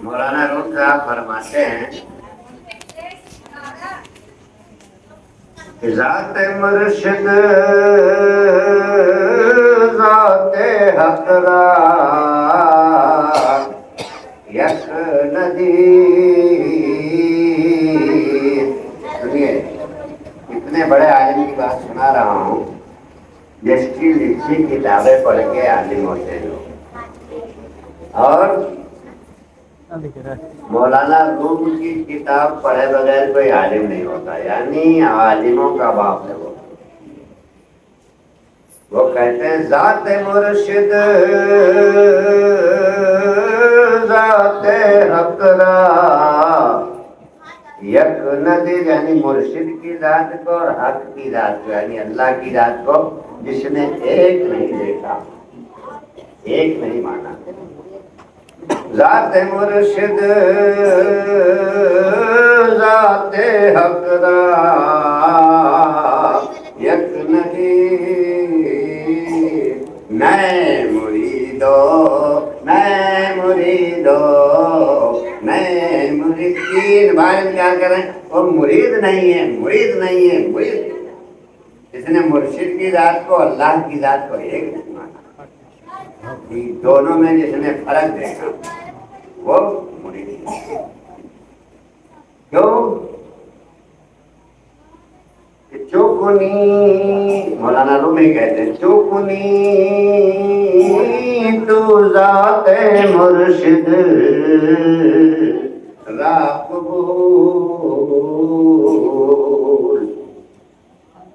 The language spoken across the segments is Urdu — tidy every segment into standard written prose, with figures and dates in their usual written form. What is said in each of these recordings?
مولانا روم صاحب فرماتے ہیں ذات مرشد ذات حق را یک ندی. سنیے اتنے بڑے عالم کی بات سنا رہا ہوں جس کی لکھی کتابیں پڑھ کے عالم ہوتے ہیں. اور مولانا روم کی کتاب پڑھے بغیر کوئی عالم نہیں ہوتا، یعنی عالموں کا باپ ہے وہ کہتے ہیں ذات مرشد ذات حق را یک ندی، یعنی مرشد کی ذات کو اور حق کی ذات کو، یعنی اللہ کی ذات کو جس نے ایک نہیں دیکھا، ایک نہیں مانا. ذات مرشد ذات حق را یک ندی نئے مریدو نئے مریدو نئے مرید. تین بار انکار کریں وہ مرید نہیں ہے، مرید نہیں ہے، مرید. اس نے مرشد کی ذات کو اللہ کی ذات کو ایک نہیں مانا. دونوں میں جس نے فرق دیکھا وہ مرید ہے. کیوں؟ چوکنی مولانا رومی کہتے ہیں چوکنی تو ذات مرشد را قبول.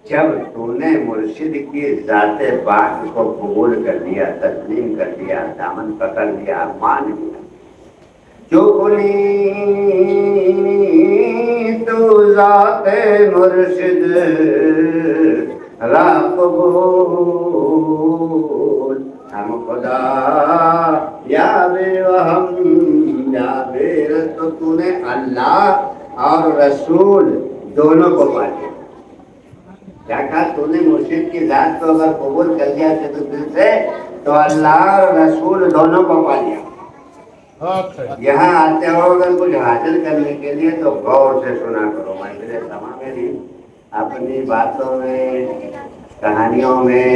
جب تو نے مرشد کی ذات پاک کو قبول کر لیا، تسلیم کر لیا، دامن پکڑ لیا، مان لیا. چوکنی تو ذات مرشد را قبول. ہم خدا یا بے وہم یا بے تو تو نے اللہ اور رسول دونوں کو پا لیا. کیا کہا؟ تو نے مرشد کی ذات کو اگر قبول کر لیا تو دل سے تو اللہ اور رسول دونوں کو پا لیا. یہاں آتے ہو اگر کچھ حاصل کرنے کے لیے تو غور سے سنا کرو. میرے سما میں بھی اپنی باتوں میں، کہانیوں میں،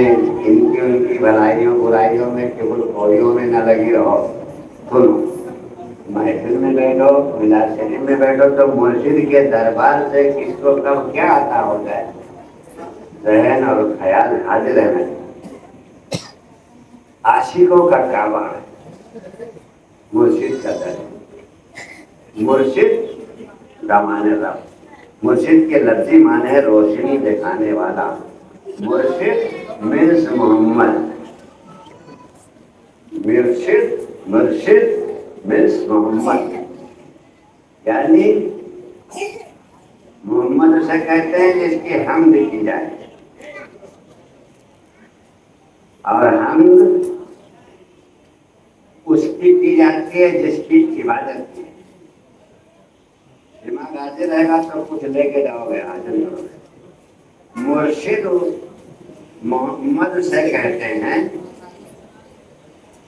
ان کی بھلائیوں برائیوں میں، کبل خوریوں میں نہ لگی رہو. سنو، محفل میں بیٹھو، میلاد شریف میں بیٹھو تو مرشد کے دربار سے کس کو کب کیا عطا ہو جائے ذہن اور خیال حاضر رہنا. عاشقوں کا کعبہ ہے مرشد کا در. مرشد کا معنی رب، مرشد کے لفظی معنی ہے روشنی دکھانے والا. مرشد مینس محمد، مرشد مینس محمد، یعنی محمد اسے کہتے ہیں جس کی حمد کی جائے، اور حمد اس کی جاتی ہے جس کی عبادت کی. دماغ حاضر رہے گا تو کچھ لے کے جاؤ گے، حاضر کرو گے. مرشد محمد سے کہتے ہیں.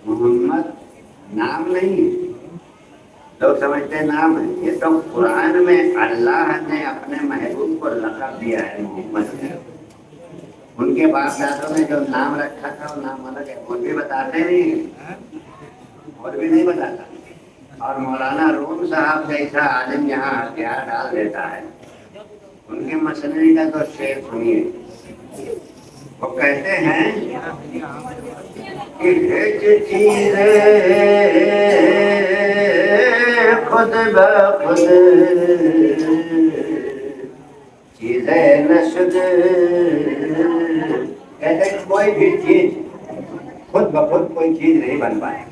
محمد نام نہیں ہے، لوگ سمجھتے ہیں نام ہے. یہ تو قرآن میں اللہ نے اپنے محبوب کو لقب دیا ہے محمد. ان کے باپ دادوں نے جو نام رکھا تھا وہ نام الگ ہے، وہ بھی بتاتے نہیں، اور بھی نہیں بتاتا. اور مولانا روم صاحب جیسا عالم یہاں ہتھیار ڈال دیتا ہے. ان کے مسئلے کا تو شعر سنیے. وہ کہتے ہیں کہ ہیچ چیزیں خود بخود چیزیں نشد. کہتے ہیں کوئی بھی چیز خود بخود کوئی چیز نہیں بن پائے.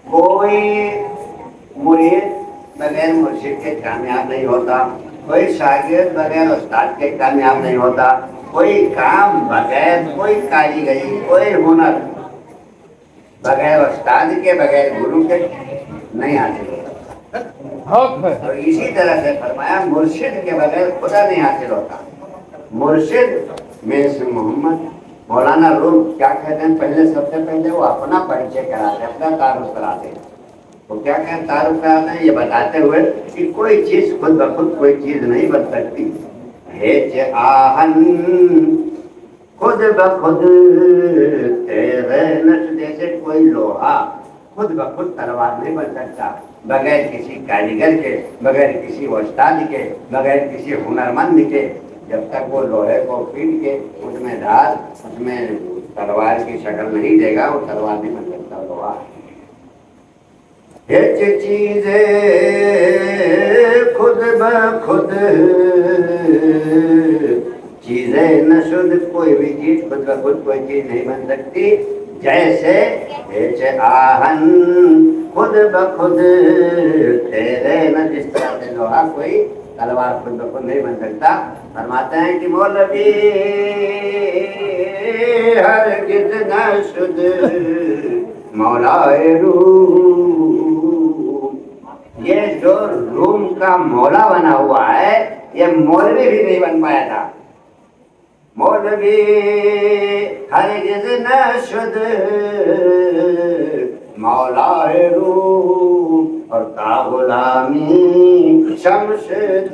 کوئی مرید بغیر مرشد کے کامیاب نہیں ہوتا، کوئی شاگرد بغیر استاد کے کامیاب نہیں ہوتا، کوئی کام بغیر، کوئی کاریگری، کوئی ہنر بغیر استاد کے، بغیر گرو کے نہیں حاصل ہوتا. اور اسی طرح سے فرمایا مرشد کے بغیر خدا نہیں حاصل ہوتا. مرشد مینس محمد. مولانا روم کیا کہتے ہیں؟ پہلے سب سے پہلے وہ اپنا پریچے کراتے، اپنا تعارف کراتے. وہ کیا کہیں تعارف کراتے ہیں یہ بتاتے ہوئے کہ کوئی چیز خود بخود کوئی چیز نہیں بن سکتی. ہیچ آہن خود بخود تیرے نش، جیسے کوئی لوہا خود بخود تلوار نہیں بن سکتا بغیر کسی کاریگر کے، بغیر کسی استاد کے، بغیر کسی ہنرمند کے. جب تک وہ لوہے کو پیٹ کے اس میں ڈال اس میں تلوار کی شکل نہیں دے گا وہ تلوار نہیں بن سکتا لوہا. ہیچ چیزیں خود بخود چیزیں نشد، کوئی بھی چیز خود بخود کوئی چیز نہیں بن سکتی. جیسے ہیچ آہن خود بخود تیرے نہ، جس طرح سے لوہا کوئی تلوار خود بخود نہیں بن سکتا. فرماتے ہیں کہ مولوی ہرگز نہ شد مولائے روم، یہ جو روم کا مولا بنا ہوا ہے یہ مولوی بھی نہیں بن پایا تھا. مولوی ہرگز نہ شد مولائے روم، اور تا غلامی شمس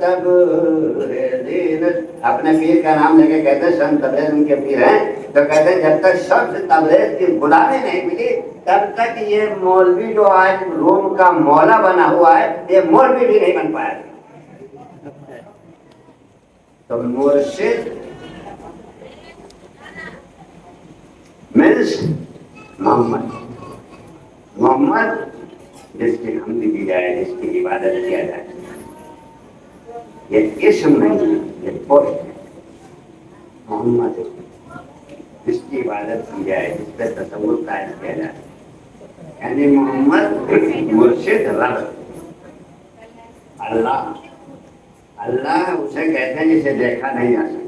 تبریز. اپنے پیر کا نام لے کے کہتے ہیں شمس تبریز ان کے پیر ہیں، تو کہتے ہیں جب تک شمس تبریز کی غلامی نہیں ملی تب تک یہ مولوی جو آج روم کا مولا بنا ہوا ہے یہ مولوی بھی نہیں بن پایا. تو مرشد مینس محمد، محمد جس کی حمد کی جائے، جس کی عبادت کیا جائے. یہ اسم نہیں، یہ پوسٹ ہے. محمد جس کی عبادت کی جائے، جس پہ تصور قائم کیا جائے. یعنی محمد مرشد رب اللہ. اللہ اسے کہتے ہیں جسے دیکھا نہیں جا سکتا،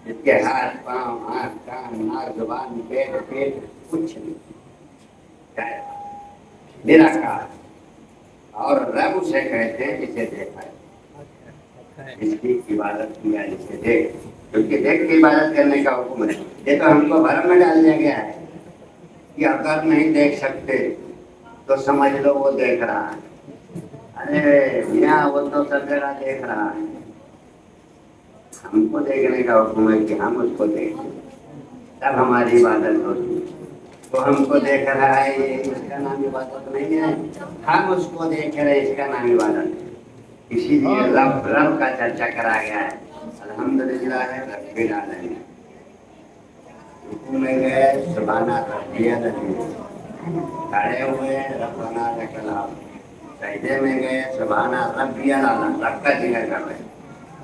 جس کے ہاتھ پاؤں آنکھ کان ناک زبان پیٹ کچھ نہیں، نراکار. اور رب اسے کہتے ہیں جسے دیکھا ہے، جس کی عبادت کیا جسے دیکھ، کیونکہ دیکھ کے عبادت کرنے کا حکم ہے. یہ تو ہم کو بھرم میں ڈال دیا گیا ہے کہ اگر نہیں دیکھ سکتے تو سمجھ لو وہ دیکھ رہا ہے. ارے میاں وہ تو سب جگہ دیکھ رہا ہے. ہم کو دیکھنے کا حکم ہے کہ ہم اس کو دیکھیں تب ہماری عبادت ہوتی. تو ہم کو دیکھ رہا ہے یہ اس کا نام عبادت نہیں ہے. ہم اس کو دیکھ رہے اس کا نام عبادت ہے. اسی لیے رب کا چرچا کرا گیا ہے. الحمدللہ رب العالمین. رکوع میں گئے سبحانہ ربی العظیم، کھڑے ہوئے ربنا لک الحمد، سجدے میں گئے سبحانہ ربی الاعلیٰ، رب کا ذکر کر رہے ہیں،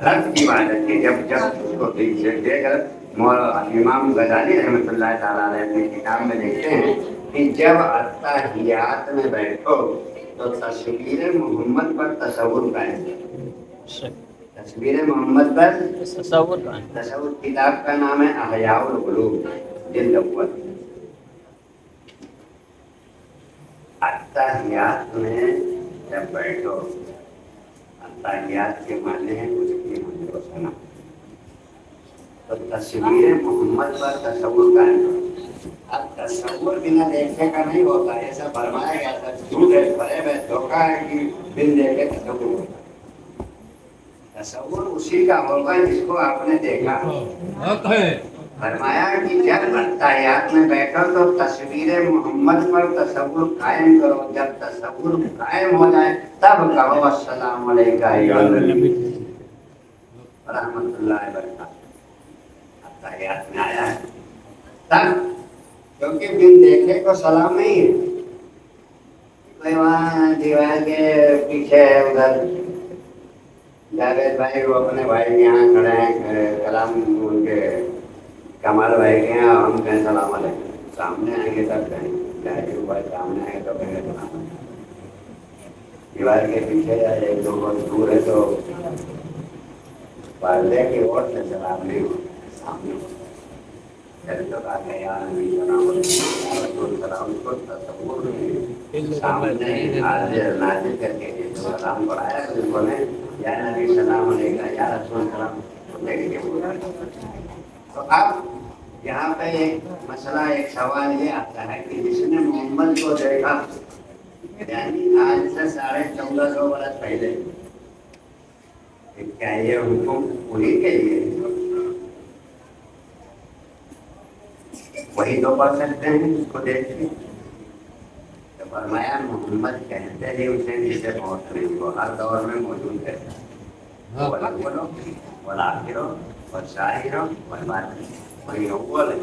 رب کی عبادت کی. جب اس کو دیکھ کر امام غزالی رحمۃ اللہ تعالیٰ علیہ اپنی کتاب میں لکھتے ہیں کہ جب اتحیات میں بیٹھو تو تصویر محمد پر تصور قائم کرو. تصویر محمد پر تصور. کتاب کا نام ہے احیاء القلوب جلد اول. اتحیات میں جب بیٹھو، اتحیات کے معنی ہیں اس کی حمد و ثنا، تو تصویر محمد پر تصور قائم کرو. اب تصور بنا دیکھنے کا نہیں ہوتا، ایسا فرمایا گیا تھا. جھوٹ ہے، فریب ہے، دھوکہ ہے کہ بن دیکھے تصور ہوتا. تصور اسی کا ہوگا جس کو آپ نے دیکھا. فرمایا کہ جب اتحیات میں بیٹھو تو تصویر محمد پر تصور قائم کرو. جب تصور قائم ہو جائے تب کہو السلام علیکم رحمۃ اللہ وبرکاتہ. اتحیات میں آیا ہے تب، کیونکہ بن دیکھے کو سلام نہیں ہے. کوئی وہاں دیوار کے پیچھے ادھر جاوید بھائی وہ اپنے بھائی کے یہاں کھڑے ہیں، کلام ان کے کمال بھائی کے یہاں، ہم کہیں سلام علیکم. سامنے آئیں گے تب کہیں جاوید بھائی سامنے آئیں گے تو کہیں سلام علیکم. دیوار کے پیچھے یا ایک دو بہت دور ہے تو پردے کی اور سے سلام نہیں ہو سامنے. تو کہا کہ یا نبی سلام علیکم سلام کو تصور سامنے حاضر نازل کر کے سلام پڑھایا تو انہوں نے یا نبی سلام علیکم یا رسول سلام دیکھ کے بولا. تو اب یہاں پہ ایک مسئلہ، ایک سوال یہ آتا ہے کہ جس نے محمد کو دیکھا یعنی آج سے 1450 برس پہلے کیا یہ حکم انہیں کے لیے وہی تو پڑھ سکتے ہیں اس کو دیکھ کے. تو فرمایا محمد کہتے ہی اسے نیچے پہنچنے کو ہر دور میں موجود ہے. بولو والآخر والظاہر والباطن. وہی اول ہے,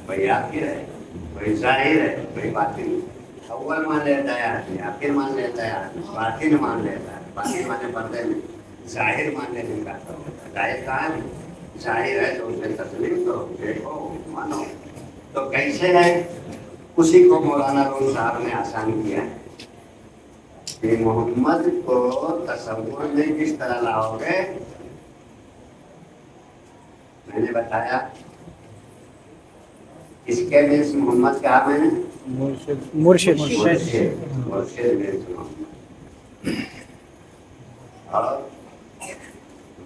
وہی آخر ہے, وہی ظاہر ہے, وہی باطن ہے. اول مان لیتا ہے آدمی, آخر مان لیتا ہے آدمی, باطن مان لیتا ہے. باطن مانے پردے میں, ظاہر ماننے نہیں کہتا ہوتا. ظاہر کہاں ہے؟ ظاہر ہے تو اسے تسلیم کرو, دیکھو, مانو. تو کیسے ہے؟ اسی کو مولانا روم صاحب نے آسان کیا ہے کہ محمد کو تصور میں کس طرح لاؤ گے. میں نے بتایا اس کے مینس محمد کہا میں نے مرشد. مرشد مینس محمد اور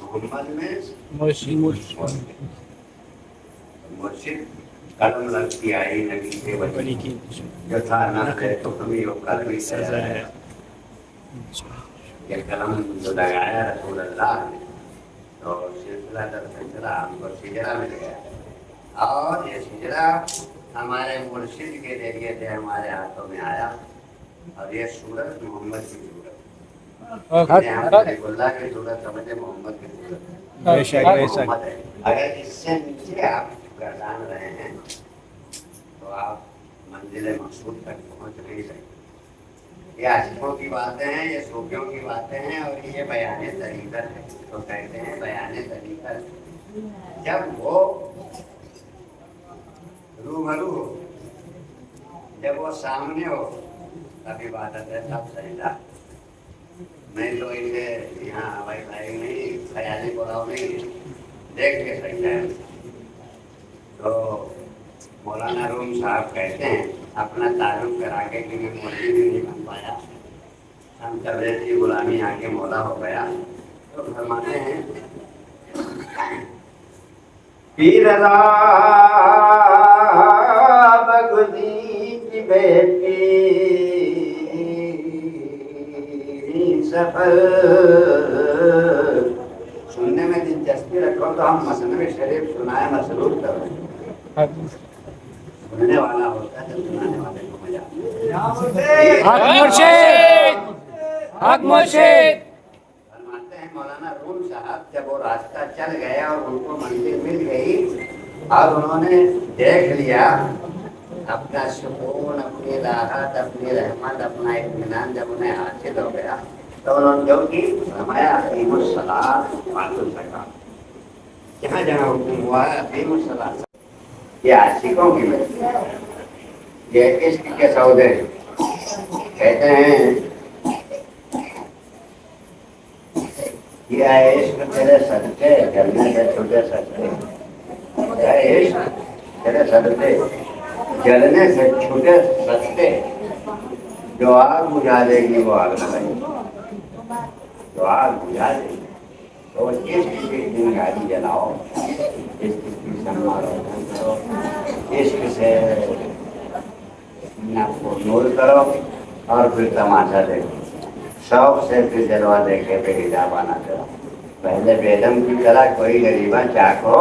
محمد مینس مرشد. قلم لگتی آئی نبی کے ولی کی جو تھا نقل حکمی و قلمی سزا ہے. یہ قلم جو لگایا رسول اللہ نے تو سلسلہ در سلسلہ ہم کو شجرا مل گیا. اور یہ شجرا ہمارے مرشد کے ذریعے سے ہمارے ہاتھوں میں آیا. اور یہ صورت محمد کی صورت, اللہ کی صورت سمجھے محمد کی صورت ہے. اگر اس سے نیچے آپ گردان رہے ہیں تو آپ منزل مقصود تک پہنچ نہیں سکتے. یہ عاشقوں کی باتیں ہیں, یہ صوفیوں کی باتیں ہیں, اور یہ بیان طریقت ہے. تو کہتے ہیں بیان طریقت. جب وہ روبرو ہو, جب وہ سامنے ہو, تب عبادت ہے, تب سجدہ. نہیں تو اسے یہاں ہوائی فلائی نہیں, خیالی بلاؤ نہیں, دیکھ کے سجدہ ہے. تو مولانا روم صاحب کہتے ہیں اپنا تعارف کرا کے کہ میں مولوی بھی نہیں بن پایا, ہم تبریز کی غلامی آ کے مولا ہو گیا. تو فرماتے ہیں پیر را بگدی کی بیٹی سفر. سننے میں دلچسپی رکھو تو ہم مثنوی شریف سنائے مسرور کرو. سننے والا ہوتا ہے تو سنانے والے کو مزہ فرماتے ہیں مولانا روم صاحب جب وہ راستہ چل گئے اور ان کو منزل مل گئی اور انہوں نے دیکھ لیا اپنا سکون, اپنی راحت, اپنی رحمت, اپنا اطمینان جب انہیں حاصل ہو گیا تو انہوں نے جو کی فرمایا اقیم الصلاۃ وآتوا الزکاۃ. جہاں جہاں حکم ہوا ہے اقیم الصلاۃ. یہ عاشقوں کی بات ہے, یہ عشق کے سودے کہتے ہیں یہ عشق تیرے صدقے جلنے سے چھوٹے سستے. عشق تیرے صدقے جلنے سے چھوٹے سستے. جو آگ بجھا دے گی وہ آگ لگائے, جو آگ بجھا دے گی. تو عشق کی دن گاڑی جلاؤ, عشق کی سنبھالو کرو, عشق سے نفس کو نور کرو اور پھر تماشا دیکھو. شوق سے پھر جلوہ دیکھے پہ حجابہ نہ کرو. پہلے بیدم کی طرح کوئی غریبہ چاکو,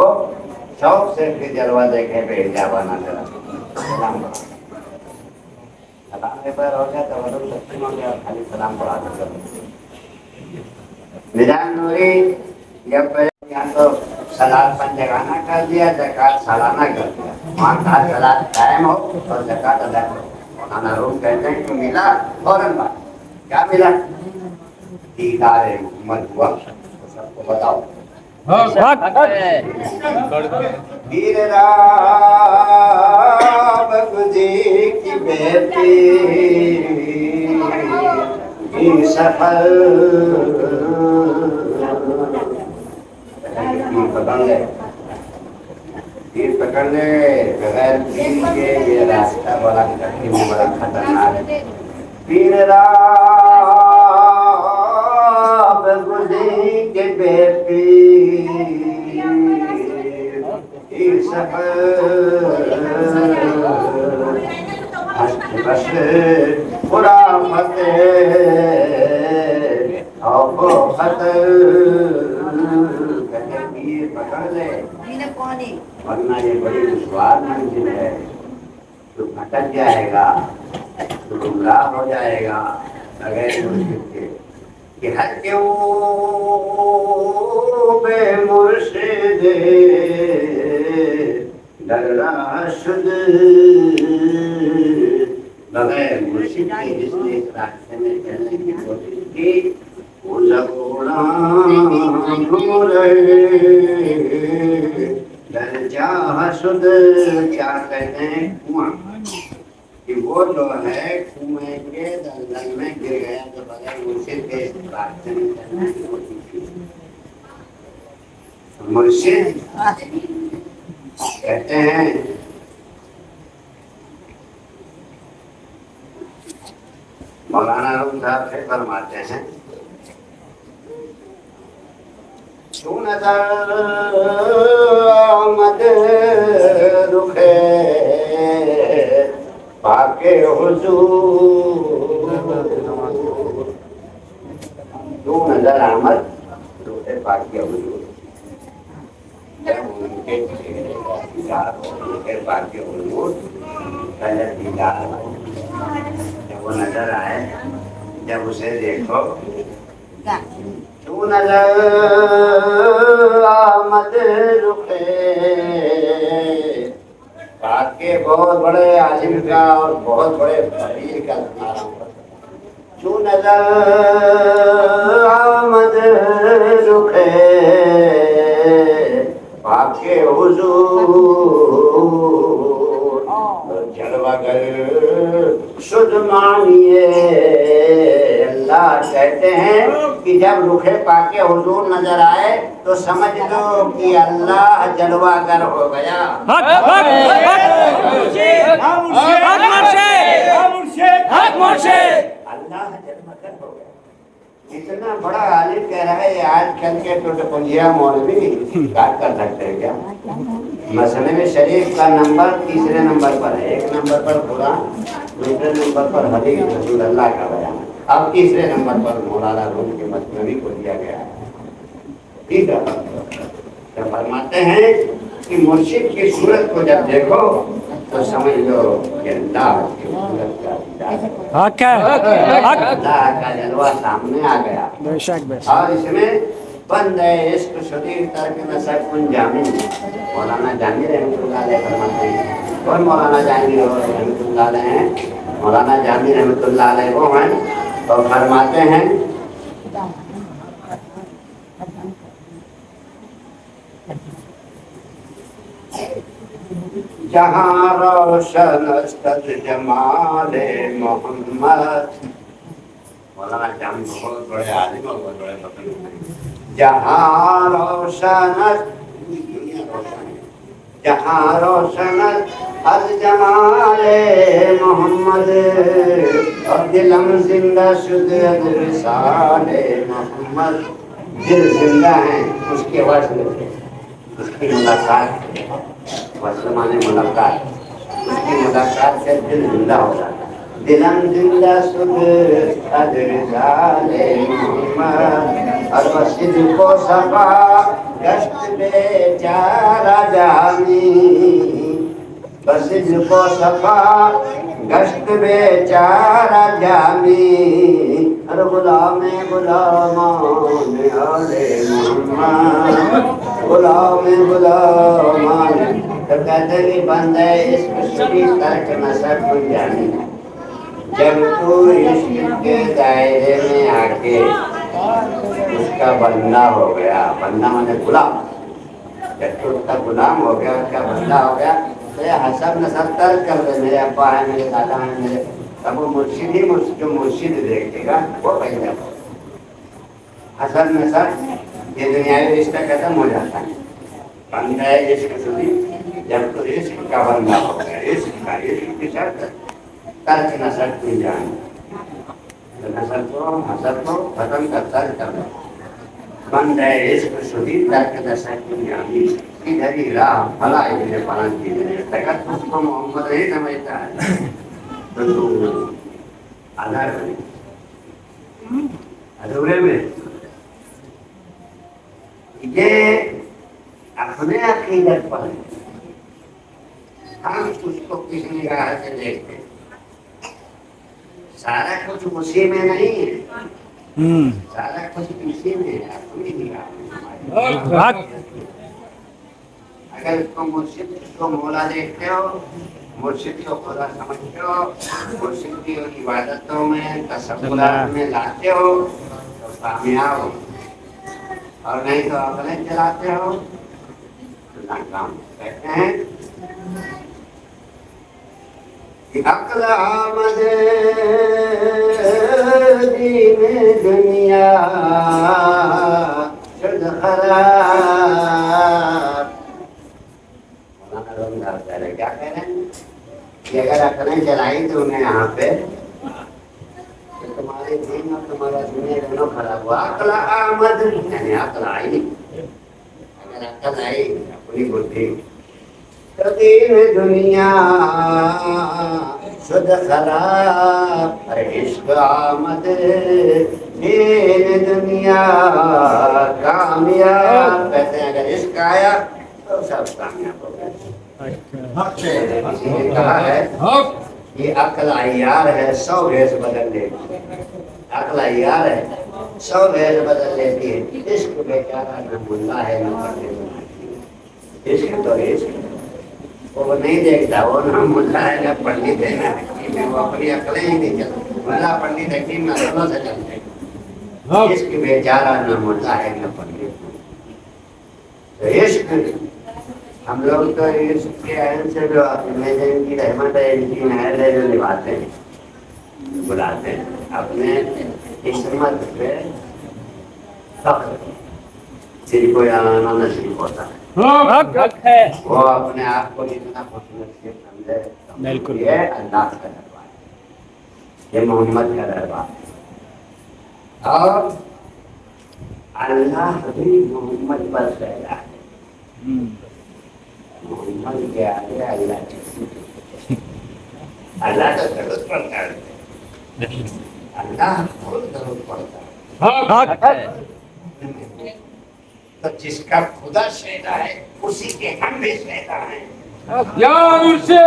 شوق سے پھر جلوہ دیکھے پہ حجابہ نہ کرو. سلام پڑھا, سلام کے پر ہو گیا تو ولو تسلیم ہو گیا, خالی سلام پڑھا کر کرو. نظام نوری یہاں تو سلاد پنجگانہ کر دیا, زکوٰۃ سالانہ کر دیا. وہاں کا سلاد قائم ہو اور زکوٰۃ ادا کرو. مولانا روم کہتے ہیں کہ ملا فوراً بات. کیا ملا؟ دیدار محمد ہوا. تو سب کو بتاؤ پیر را بگدی کی بیٹی سفر تیر پکڑ لے بغیر تیر کے یہ راستہ بڑا کٹھن, بڑا خطرناک. پیر را بگدی کے بیٹی سفر بس پورا پکڑ لے ورنہ یہ بڑی دشوار منزل ہے، تو بھٹک جائے گا، تو گمراہ ہو جائے گا بغیر مرشد کے کہ ہر کیوں بے مرشد در راہ شد، بغیر مرشد کے جس نے اس راستے میں چلنے کی کوشش کی وہ زبوڑا گم رہے در جاہ شد۔ کیا کہتے ہیں کنواں کہ وہ جو ہے کنویں کے دلدل میں گر گیا تو بغیر مرشد کے اس راستے میں چلنے کی کوشش کی۔ مرشد کہتے ہیں مولانا روم صاحب سے فرماتے ہیں تو نظر آمد رخے پاک حضور، تو نظر آمد رخے پاک حضور، جب ان کے دیدار پاک حضور پہلے دیدار جب وہ نظر آئے، جب اسے دیکھو تو نظر آمد رخے پاک کے بہت بڑے عالم کا اور بہت بڑے فقیر کا تمہارا تو نظر آمد رخے پاک کے حضور، جلوہ گر شد مانیے۔ اللہ کہتے ہیں کہ جب رخ پاک حضور نظر آئے تو سمجھ لو کہ اللہ جلوہ گر ہو گیا۔ اللہ جلوہ گر ہو گیا۔ اتنا بڑا عالم کہہ رہا ہے آج کل کے ٹوٹپنجیا مولوی کیا کر سکتے ہیں کیا؟ مسئلے میں شریف کا نمبر تیسرے نمبر پر ہے، ایک نمبر پر قرآن، دوسرے نمبر پر حدیث رسول اللہ کا بیان، اب تیسرے نمبر پر مولانا روم کے مثنوی کو دیا گیا ہے۔ ٹھیک ہے، تو فرماتے ہیں کہ مرشد کی صورت کو جب دیکھو تو سمجھ لو کہ اللہ کی صورت کا اللہ کا جلوہ سامنے آ گیا۔ اور اس میں بندے عشق شدید ترک نسق کن جامع، مولانا جامی رحمۃ اللہ علیہ فرماتے ہیں۔ کون مولانا جامی رحمۃ اللہ علیہ ہیں؟ مولانا جامی رحمۃ اللہ علیہ وہ ہیں تو فرماتے ہیں جہاں روشن است جمال محمد، مولانا جامی بہت بڑے عالم اور بہت بڑے فقیر ہیں۔ جہاں روشن است، جہاں روشن از جمال محمد، اور دلم زندہ شد از وصال محمد، دل زندہ ہیں اس کے وصل سے، اس کی ملاقات، وصل مانے ملاقات، اس کی ملاقات سے دل زندہ ہو جاتا ہے۔ دلم زندہ شد از وصال محمد، اور مسجد کو صفا گشت بیچارہ جامی، مسجد کو صفا گشت بیچارہ جامی، اور غلام غلامان آل محمد، غلام غلامان، تو کہتے ہیں بندے عشق شدید ترک نسق کن جامی، جب تو عشق کے دائرے میں آ کے اس کا بندہ ہو گیا، بندہ مانے غلام، جب تو اس کا غلام ہو گیا، اس کا بندہ ہو گیا، تو یہ حسب نسب ترک کر دے، میرے ابا ہیں، میرے دادا ہیں، میرے، اب وہ مرشد ہی جو مرشد دیکھے گا وہ پہلے ہو، حسب نسب یہ دنیاوی رشتہ ختم ہو جاتا ہے۔ بندہ عشق شدید، جب تو عشق کا بندہ ہو گیا، عشق کی شرط ترک نسب کی جان، نسل کو حسد کو ختم کرتا کرنا، بندہ عشق شدید ترک نسل کی جانی، ادھر ہی راہ بھلا ابن پران کی جائے، تکت اس کو محمد نہیں سمجھتا ہے، تو آدھار بنے ادھورے میں یہ اپنے عقیدت پر ہم اس کو کس نگاہ سے دیکھتے ہیں. سارا کچھ اسی میں نہیں ہے، سارا کچھ اسی میں ہے، اپنی نگاہ میں. اگر اس کو مرشد کو مولا دیکھتے ہو، مرشد کو خدا سمجھتے ہو، مرشد کی عبادتوں میں تصورات میں لاتے ہو تو کامیاب ہو، اور نہیں تو عقلیں چلاتے ہو تو ناکام. کہتے ہیں کہ عقل آمد دین دنیا شد خراب. کیا کہہ رہے ہیں کہ اگر عقلیں چلائی تو انہیں یہاں پہ تمہارے دین اور تمہارا دنیا دونوں خراب ہوا. عقل آمد یعنی عقل آئی، اگر عقل آئی اپنی بدھی تو دین دنیا شد خراب. عشق آمد دین دنیا کامیاب. کہتے ہیں اگر عشق آیا تو سب کامیاب ہو گئے. کسی نے کہا ہے یہ عقل عیار ہے 100 بھیس بدل لیتی ہے. عقل عیار ہے 100 بھیس بدل لیتی ہے. عشق بیچارہ نہ ملا ہے نہ پڑھنے. عشق تو عشق وہ نہیں دیکھتا، وہ نہ ملا ہے نہ پنڈت ہے نہ حکیم ہے، وہ اپنی عقلیں ہی نہیں چلتی. ملا پنڈت حکیم عقلوں سے چلتے ہیں. عشق بیچارہ نہ ملا ہے نہ پنڈت. تو عشق ہم لوگ تو عشق کے عین سے جو اپنے دین کی رحمت ہے، ان کی مہر ہے جو نبھاتے ہیں، بلاتے ہیں اپنے عصمت پہ فخر. جن کو یہاں نصیب ہوتا ہے وہ اپنے آپ کو جتنا خوش نصیب سمجھے. یہ اللہ کا دربار ہے، یہ محمد کا دربار ہے، اور اللہ بھی محمد پر پیدا ہے. محمد کے آگے اللہ کا ضرورت پڑتا ہے، اللہ خود ضرورت پڑتا ہے. تو جس کا خدا شہدا ہے اسی کے ہم بھی شہدا ہیں. یا مرشد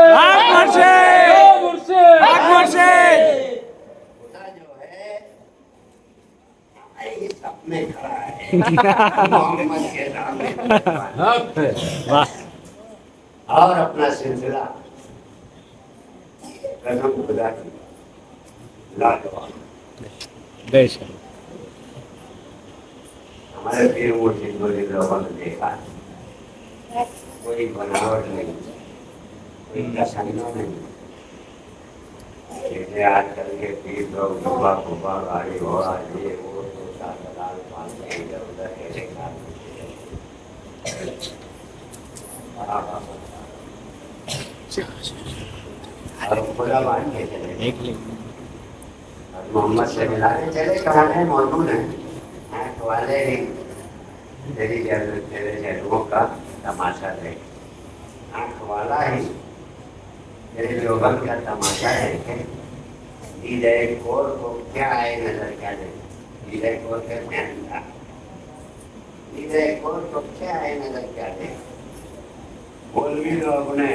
خدا جو ہے ہمارے سب میں کھڑا ہے، محمد کے سامنے. اور اپنا سلسلہ قسم خدا کی لاجواب. ہمارے پیر مرشد گولی لوگوں نے دیکھا کوئی بناوٹ نہیں، کوئی تصنع نہیں. جیسے آج کل کے پیر لوگ ڈبا پھوپا گاڑی گھوڑا یہ وہ دلال پالتے ہیں، ادھر ادھر ایسے خدا مان کے چلے. محمد سے ملانے چلے کہاں ہے موجود ہیں آنکھ والے ہی تیری تیرے جہلووں کا تماشا دیکھ. آنکھ والا ہی تیرے جوبن کا تماشا دیکھے. دیدہ کور کو کیا آئے نظر کیا دیکھے. دیدہ کور کہتے ہیں اللہ. دیدہ کور کو کیا آئے نظر کیا دیکھے. مولوی لوگ نے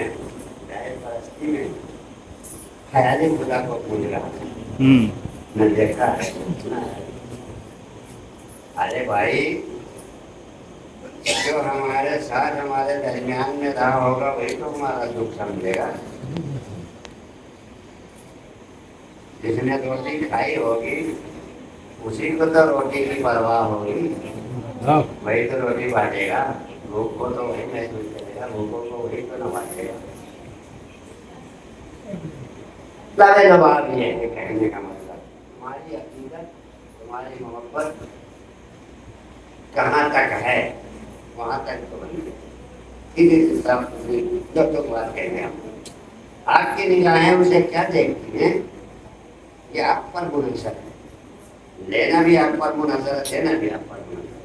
ظاہر پرستی میں خیالی خدا کو پوج رہا تھا، نہ دیکھا ہے نہ. ارے بھائی جو ہمارے ساتھ ہمارے درمیان میں رہا ہوگا وہی تو ہمارا دکھ سمجھے گا. جس نے روٹی کھائی ہوگی اسی کو تو روٹی کی پرواہ ہوگی، وہی تو روٹی بانٹے گا. بھوک کو تو وہی محسوس کرے گا، بھوکوں کو وہی تو نہ بانٹے گا. جواب یہ ہے کہنے کا مطلب تمہاری عقیدت تمہاری محبت کہاں تک ہے وہاں تک تو نہیں. جب تک بات کہنے آپ کی نگاہیں اسے کیا دیکھتی ہیں یہ آپ پر منحصر ہے. لینا بھی آپ پر منحصر ہے، دینا بھی آپ پر منحصر ہے.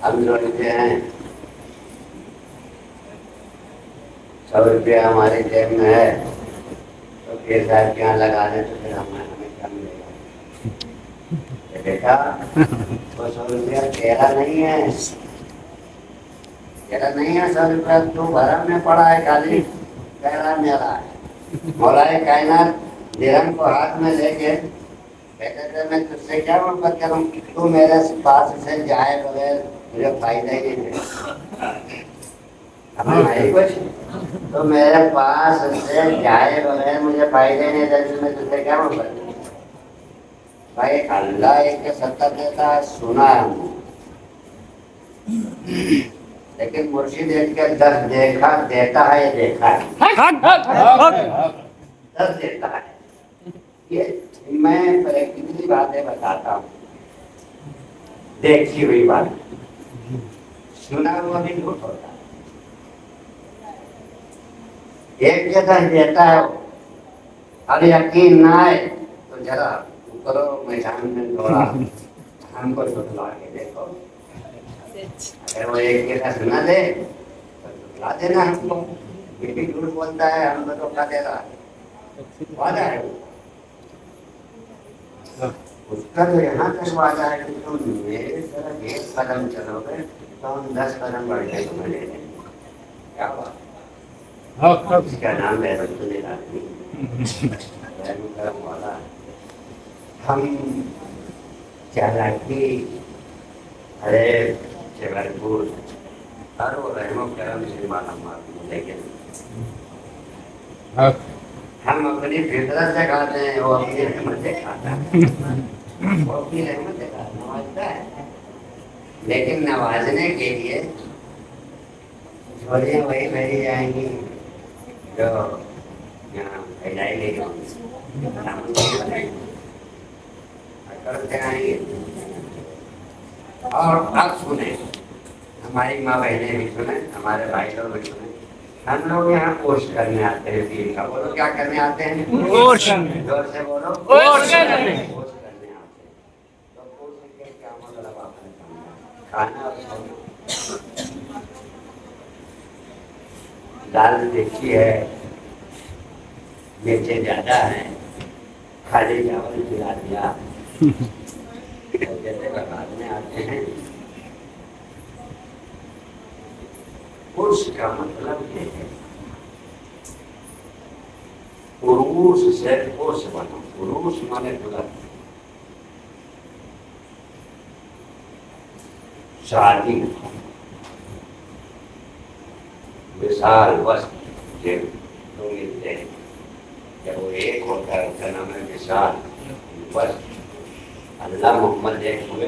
اب سوچتے ہیں 100 روپیہ ہماری جیب میں ہے تو پھر صاحب کے یہاں لگا دیں تو پھر ہمیں کیا ملے گا؟ بیٹا وہ 100 روپیہ تیرا نہیں ہے، تیرا نہیں ہے 100 روپیہ، تو بھرم میں پڑا ہے خالی، تیرا میرا ہے۔ مولا کائنات درہم کو ہاتھ میں لے کے کہتے تھے میں تجھ سے کیا محبت کروں، تو میرے پاس سے جائے بغیر مجھے فائدہ ہی نہیں ہے، ہمیں نہیں کچھ، تو میرے پاس سے جائے بغیر مجھے فائدہ ہی نہیں ہے، میں تجھ سے کیا محبت کروں؟ بھائی اللہ ایک کے 70 دیتا ہے، سنا ہے ہم نے، لیکن مرشد ایک کے 10 دیکھا دیتا ہے، یہ دیکھا ہے 10 دیتا ہے۔ یہ میں پریکٹیکلی باتیں بتاتا ہوں، دیکھی ہوئی بات، سنا ہوا بھی جھوٹ ہوتا ہے۔ ایک کے 10 دیتا ہے وہ، اور یقین نہ آئے تو ذرا کرو میدان میں دوڑا ہم کو جھٹلا کے دیکھو، اگر وہ ایک کے 10 نہ دے تو جھٹلا دینا ہم کو، یہ بھی جھوٹ بولتا ہے، ہم کو دھوکہ دے رہا ہے، وعدہ ہے وہ، اس کا جو یہاں تک وعدہ ہے کہ تم میرے طرف 1 قدم چلو گے تو ہم 10 قدم بڑھ کے تمہیں لے لیں گے، کیا بات، اس کا نام ہے رسول کرم والا۔ ہم چالاکی، ارے بھرپور ہر وہ رحم و کرم سے مالا مال، لیکن ہم اپنی فطرت سے کھاتے ہیں، وہ اپنی رحمت سے کھاتا ہے، وہ اپنی رحمت سے نوازتا ہے، لیکن نوازنے کے لیے جھولیاں وہی بھری جائیں گی جو یہاں پھیلائی گئی ہوں کرتے آئیں گے۔ اور اب سنیں، ہماری ماں بہنیں بھی سنیں، ہمارے بھائی لوگ بھی سنیں، ہم لوگ یہاں کوشش کرنے آتے ہیں، دین کا بولو کیا کرنے آتے ہیں؟ زور سے بولو، کوشش کرنے آتے ہیں۔ تو کوشش کے کیا مطلب آپ نے کھانا اور سونا، دال دیکھی ہے، مرچیں زیادہ ہیں، خالی چاول کھلا دیا، جیسے بعد میں آتے ہیں۔ اس کا مطلب یہ ہے عروس سے ٹھوس بنو، عروس مانے بلند، شادی، مثال وسط یہ دو ملتے ہیں، جب وہ ایک ہوتا ہے اس کا نام ہے مثال وسط۔ اللہ محمد ایک ہوئے،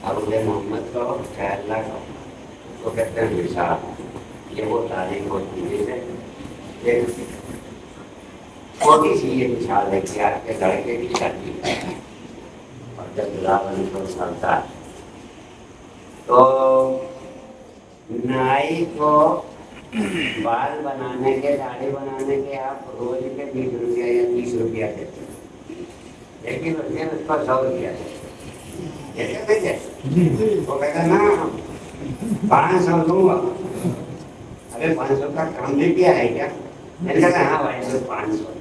اور انہیں محمد کا کیا اللہ کا، اس کو کہتے ہیں مثال۔ یہ وہ تاریخ ہوتی ہے، ایک چھوٹی سی یہ مثال ہے کہ آپ کے لڑکے کی شادی ہے، اور جب بلاول کو چلتا ہے تو نائی کو بال بنانے کے، داڑھی بنانے کے آپ روز کے 20 روپیہ یا 30 روپیہ دیتے ہیں، لیکن اس کو 100 روپیہ دیتے ہیں، وہ کہتا نا 500 دوں گا، ارے 500 کا کام بھی کیا ہے کیا؟ میں نے کہا ہاں بھائی 500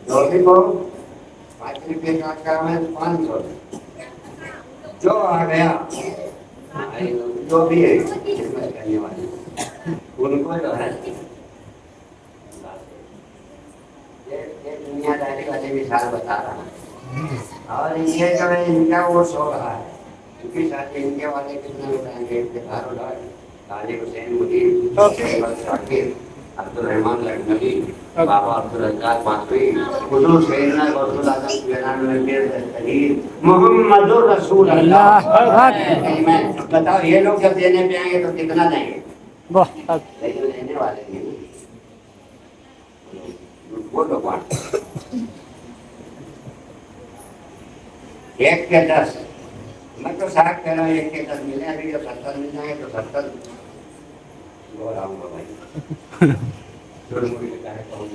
جو بھی کو 5 روپئے کا کام ہے 500 جو آ گیا جو بھی ہے خدمت کرنے والے ان کو جو ہے یہ دنیا داری والی مثال بتا رہا ہوں۔ اور یہ جو ہے ان کا وہ سو رہا ہے، ان کی شادی ان کے والے کتنے بتائیں گے؟ افتخار الحق، طالب حسین مدیر، احمد شاکر، عبد الرحمان لکھنوی، بابا عبدالرزاق مانوی، حضور سیدنا رسول اعظم جناب نبی تحریر محمد رسول اللہ۔ بتاؤ یہ لوگ جب دینے پہ آئیں گے تو کتنا دیں گے؟ لیکن لینے والے نہیں، وہ لوگ ایک کے 10، میں تو صاحب کہہ رہا ہوں 1 کے 10 ملے، ابھی جب 70 مل جائیں گے تو 70 بول رہا ہوں گا بھائی، جو مجھے کہا کہوں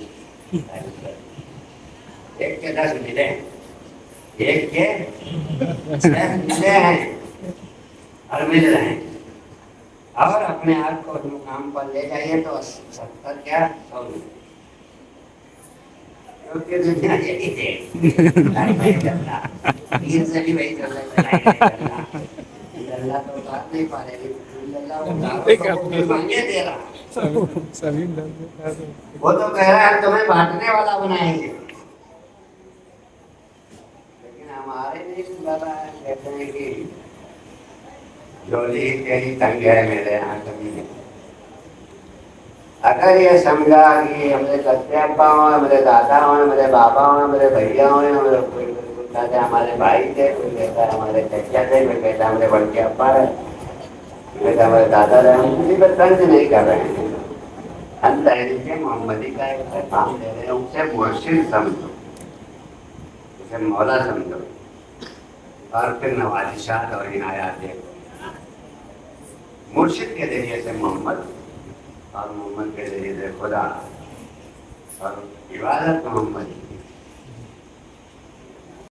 1 کے 10 ملے، 1 کے 10 ملے ہیں اور مل رہے ہیں، اور اپنے آپ کو اس مقام پر لے جائیے تو 70 کیا 100 کیونکہ دنیا یہی ہے لا الہ الا اللہ، دین سے بھی وہی چل رہا ہے لا الہ الا اللہ، اللہ تو بات نہیں پا رہے، اللہ وہ مانگے دے رہا، وہ تو کہہ رہا ہے تمہیں بانٹنے والا بنائیں گے، لیکن ہمارے نہیں سن رہا ہے، کہتے ہیں کہ جھولی تیری تنگ ہے میرے یہاں کمی نہیں۔ اگر یہ سمجھا کہ ہمارے چچے ابا ہوں، میرے دادا ہوں، میرے بابا ہوں، میرے بھیا ہوں، کوئی کہتا ہے ہمارے بھائی تھے، کوئی کہتا ہے ہمارے چچا تھے، کوئی کہتا ہے ہمارے بڑے ابا ہے، کوئی کہتا ہے ہمارے دادا رہے، ہم کسی پر طنز نہیں کر رہے ہیں، ہم تحریک محمدی کا ایک پیغام دے رہے ہیں، اسے مرشد سمجھو، اسے مولا سمجھو، اور پھر نوازشات اور عنایات دیکھو، مرشد کے ذریعے سے محمد، اور محمد کے ذریعے سے خدا، اور عبادت محمد